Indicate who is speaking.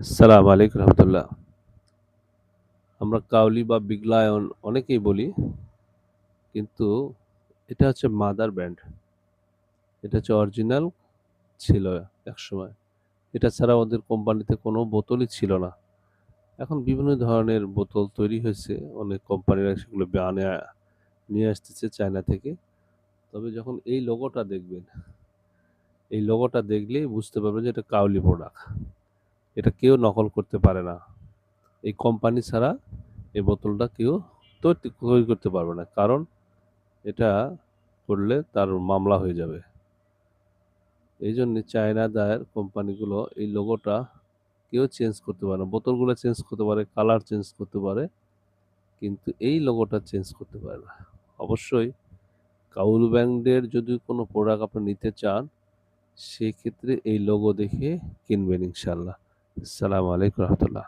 Speaker 1: আসসালামু আলাইকুম রহমতুল্লাহ। আমরা কাউলি বা বিগ লায়ন অনেকেই বলি, কিন্তু এটা হচ্ছে মাদার ব্র্যান্ড। এটা হচ্ছে অরিজিনাল ছিল একসময়। এটা ছাড়া ওদের কোম্পানিতে কোনো বোতলই ছিল না। এখন বিভিন্ন ধরনের বোতল তৈরি হয়েছে। অনেক কোম্পানিরা সেগুলো নিয়ে আসতেছে চায়না থেকে। তবে যখন এই লোগোটা দেখবেন, এই লোগোটা দেখলেই বুঝতে পারবেন যে এটা কাউলি প্রোডাক্ট। এটা কেউ নকল করতে পারে না। এই কোম্পানি ছাড়া এই বোতলটা কেউ তৈরি করতে পারবে না। কারণ এটা করলে তার মামলা হয়ে যাবে। এইজন্যে চায়নাদার কোম্পানিগুলো এই লোগোটা কেউ চেঞ্জ করতে পারে না। বোতলগুলো চেঞ্জ করতে পারে, কালার চেঞ্জ করতে পারে, কিন্তু এই লোগোটা চেঞ্জ করতে পারে না। অবশ্যই কাউল ব্র্যান্ডের যদি কোনো প্রোডাক্ট আপনি নিতে চান, সেক্ষেত্রে এই লোগো দেখে কিনবেন ইনশাআল্লাহ। আসসালামু আলাইকুম রহমতুল্লাহ।